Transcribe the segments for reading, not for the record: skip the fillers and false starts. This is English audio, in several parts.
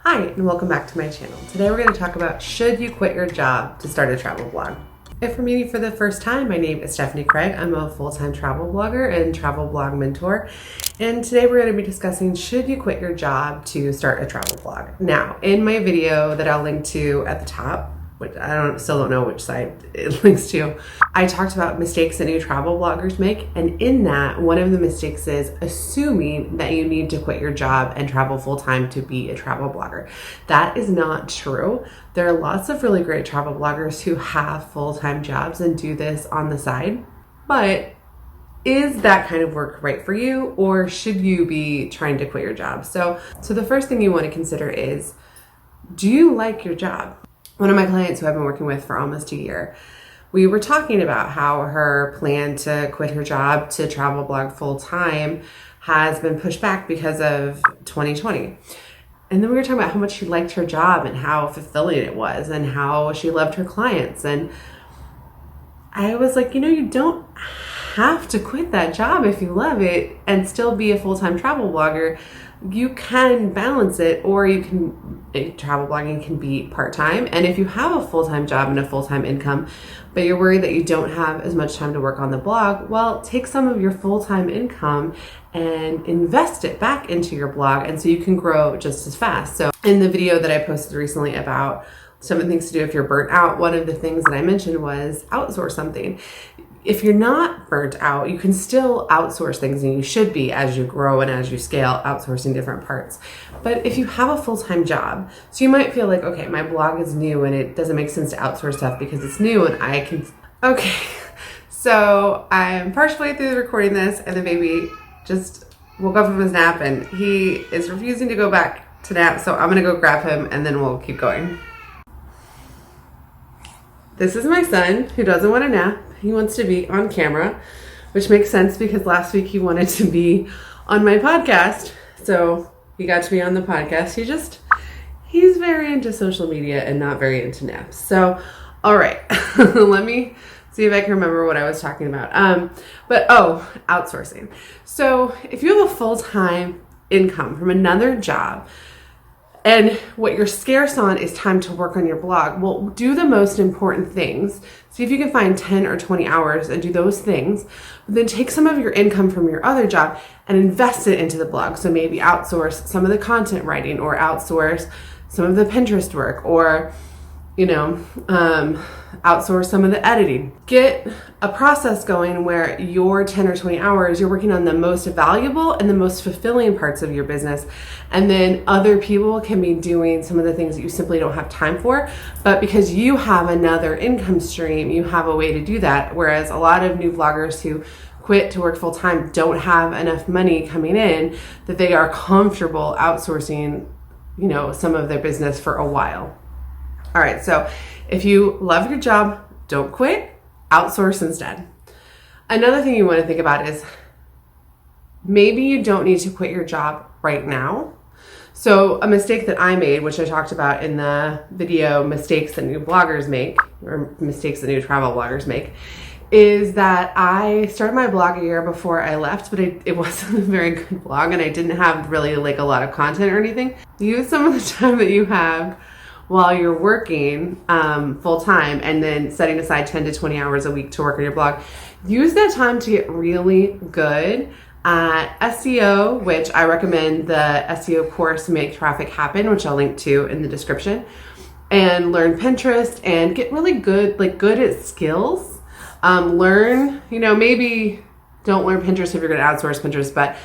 Hi, and welcome back to my channel. Today we're going to talk about should you quit your job to start a travel blog. If you're meeting for the first time, my name is Stephanie Craig. I'm a full-time travel blogger and travel blog mentor. And today we're going to be discussing should you quit your job to start a travel blog. Now, in my video that I'll link to at the top, which still don't know which side it links to, I talked about mistakes that new travel bloggers make. And in that, one of the mistakes is assuming that you need to quit your job and travel full-time to be a travel blogger. That is not true. There are lots of really great travel bloggers who have full-time jobs and do this on the side. But is that kind of work right for you, or should you be trying to quit your job? So the first thing you want to consider is, do you like your job? One of my clients who I've been working with for almost a year, we were talking about how her plan to quit her job to travel blog full time has been pushed back because of 2020. And then we were talking about how much she liked her job and how fulfilling it was and how she loved her clients. And I was like, you don't have to quit that job if you love it and still be a full-time travel blogger. You can balance it, or travel blogging can be part-time. And if you have a full-time job and a full-time income, but you're worried that you don't have as much time to work on the blog, well, take some of your full-time income and invest it back into your blog, and so you can grow just as fast. So in the video that I posted recently about some of the things to do if you're burnt out, one of the things that I mentioned was outsource something. If you're not burnt out, you can still outsource things, and you should be as you grow and as you scale, outsourcing different parts. But if you have a full-time job, so you might feel like, okay, my blog is new and it doesn't make sense to outsource stuff because it's new and I can, okay. So I'm partially through recording this and the baby just woke up from his nap and he is refusing to go back to nap. So I'm going to go grab him and then we'll keep going. This is my son who doesn't want to nap. He wants to be on camera, which makes sense because last week he wanted to be on my podcast. So he got to be on the podcast. He's very into social media and not very into naps. So, all right, let me see if I can remember what I was talking about. Outsourcing. So if you have a full-time income from another job, and what you're scarce on is time to work on your blog, well, do the most important things. See if you can find 10 or 20 hours and do those things. But then take some of your income from your other job and invest it into the blog. So maybe outsource some of the content writing, or outsource some of the Pinterest work, or outsource some of the editing. Get a process going where your 10 or 20 hours, you're working on the most valuable and the most fulfilling parts of your business. And then other people can be doing some of the things that you simply don't have time for. But because you have another income stream, you have a way to do that. Whereas a lot of new bloggers who quit to work full time don't have enough money coming in that they are comfortable outsourcing, some of their business for a while. All right, so if you love your job, don't quit, outsource instead. Another thing you want to think about is maybe you don't need to quit your job right now. So a mistake that I made, which I talked about in the video, mistakes that new bloggers make, or mistakes that new travel bloggers make, is that I started my blog a year before I left, but it wasn't a very good blog and I didn't have really a lot of content or anything. Use some of the time that you have while you're working full time and then setting aside 10 to 20 hours a week to work on your blog. Use that time to get really good at SEO, which I recommend the SEO course, Make Traffic Happen, which I'll link to in the description, and learn Pinterest and get really good at skills. Learn, maybe don't learn Pinterest if you're going to outsource Pinterest, but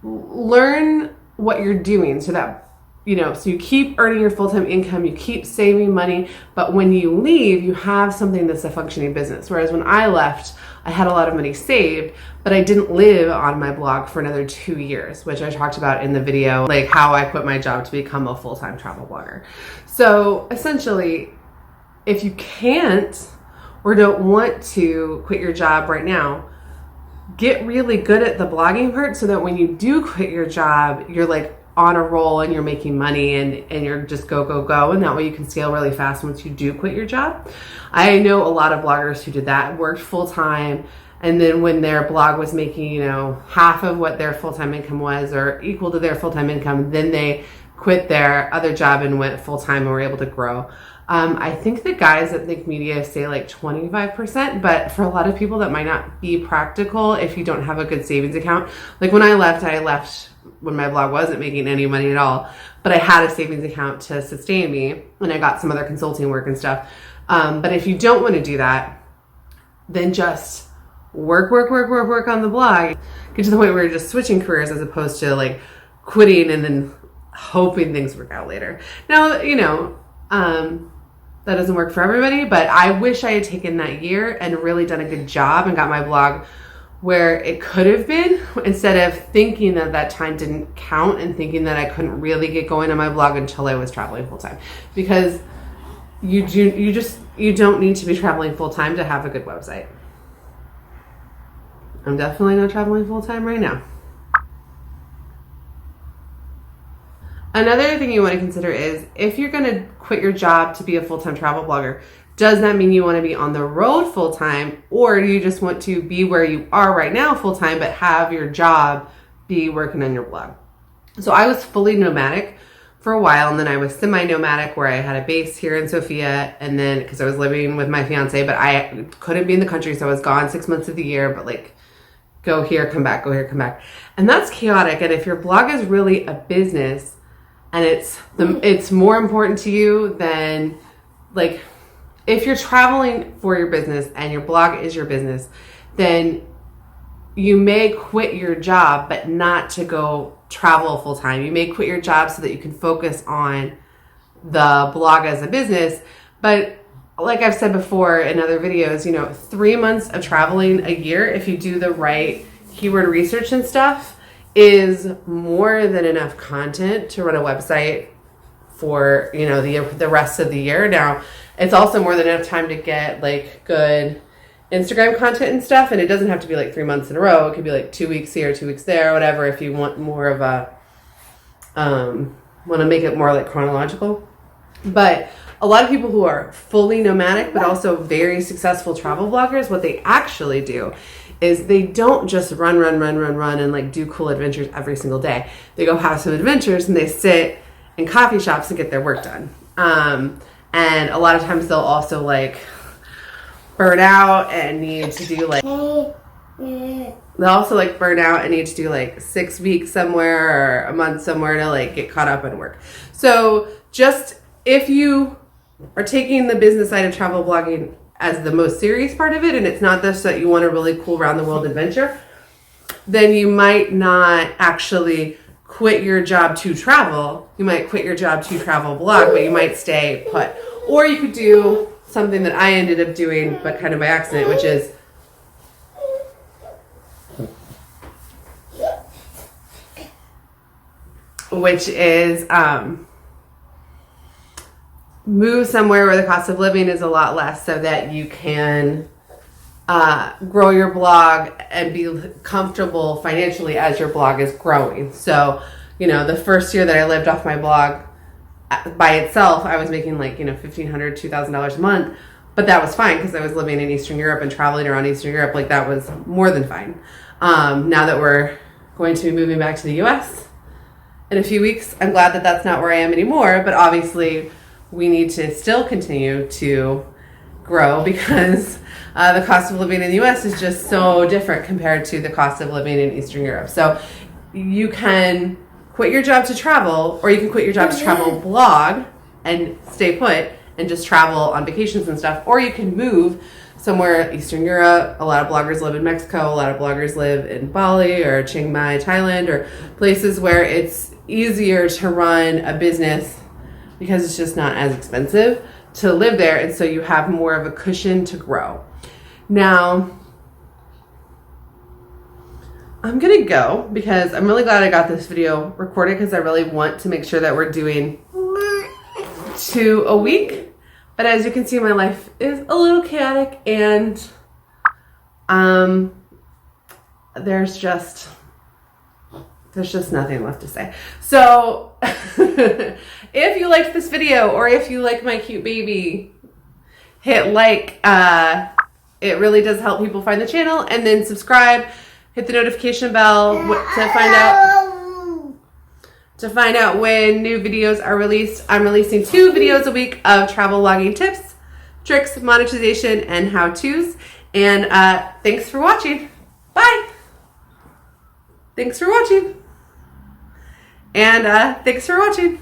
learn what you're doing so that so you keep earning your full-time income, you keep saving money, but when you leave, you have something that's a functioning business. Whereas when I left, I had a lot of money saved, but I didn't live on my blog for another 2 years, which I talked about in the video, like how I quit my job to become a full-time travel blogger. So essentially, if you can't or don't want to quit your job right now, get really good at the blogging part so that when you do quit your job, you're on a roll and you're making money and you're just go. And that way you can scale really fast once you do quit your job. I know a lot of bloggers who did that, worked full time. And then when their blog was making, half of what their full-time income was or equal to their full-time income, then they quit their other job and went full-time and were able to grow. I think the guys at Think Media say like 25%, but for a lot of people that might not be practical if you don't have a good savings account. Like when I left when my blog wasn't making any money at all, but I had a savings account to sustain me, and I got some other consulting work and stuff. But if you don't want to do that, then just work on the blog. Get to the point where you're just switching careers as opposed to like quitting and then hoping things work out later. Now, that doesn't work for everybody, but I wish I had taken that year and really done a good job and got my blog where it could have been, instead of thinking that time didn't count and thinking that I couldn't really get going on my blog until I was traveling full time. Because you don't need to be traveling full time to have a good website. I'm definitely not traveling full time right now. Another thing you want to consider is if you're going to quit your job to be a full-time travel blogger, does that mean you want to be on the road full-time, or do you just want to be where you are right now full-time but have your job be working on your blog? So I was fully nomadic for a while, and then I was semi-nomadic where I had a base here in Sofia, and then because I was living with my fiance, but I couldn't be in the country, so I was gone 6 months of the year, but like go here, come back, go here, come back. And that's chaotic. And if your blog is really a business, and it's more important to you than, like, if you're traveling for your business and your blog is your business, then you may quit your job, but not to go travel full time. You may quit your job so that you can focus on the blog as a business. But like I've said before in other videos, 3 months of traveling a year, if you do the right keyword research and stuff, is more than enough content to run a website for, the rest of the year. Now, it's also more than enough time to get like good Instagram content and stuff. And it doesn't have to be like 3 months in a row. It could be like 2 weeks here, 2 weeks there, whatever, if you want more of a, want to make it more like chronological. But a lot of people who are fully nomadic, but also very successful travel bloggers, what they actually do is they don't just run and like do cool adventures every single day. They go have some adventures and they sit in coffee shops and get their work done. And a lot of times they'll also like burn out and need to do like, they'll also like burn out and need to do like 6 weeks somewhere or a month somewhere to like get caught up in work. So just if you are taking the business side of travel blogging as the most serious part of it, and it's not just that you want a really cool round the world adventure, then you might not actually quit your job to travel. You might quit your job to travel blog, but you might stay put. Or you could do something that I ended up doing, but kind of by accident, which is move somewhere where the cost of living is a lot less so that you can grow your blog and be comfortable financially as your blog is growing. So, the first year that I lived off my blog by itself, I was making like, $1,500, $2,000 a month, but that was fine because I was living in Eastern Europe and traveling around Eastern Europe. Like that was more than fine. Now that we're going to be moving back to the US in a few weeks, I'm glad that that's not where I am anymore, but obviously we need to still continue to grow because the cost of living in the US is just so different compared to the cost of living in Eastern Europe. So you can quit your job to travel, or you can quit your job to travel blog and stay put and just travel on vacations and stuff, or you can move somewhere Eastern Europe. A lot of bloggers live in Mexico. A lot of bloggers live in Bali or Chiang Mai, Thailand, or places where it's easier to run a business because it's just not as expensive to live there, and so you have more of a cushion to grow. Now, I'm gonna go because I'm really glad I got this video recorded because I really want to make sure that we're doing 2 a week. But as you can see, my life is a little chaotic, and there's just nothing left to say. So if you liked this video, or if you like my cute baby, hit like. It really does help people find the channel, and then subscribe, hit the notification bell to find out To find out when new videos are released, I'm releasing 2 videos a week of travel logging tips, tricks, monetization, and how-tos. And thanks for watching. Bye. Thanks for watching. And thanks for watching.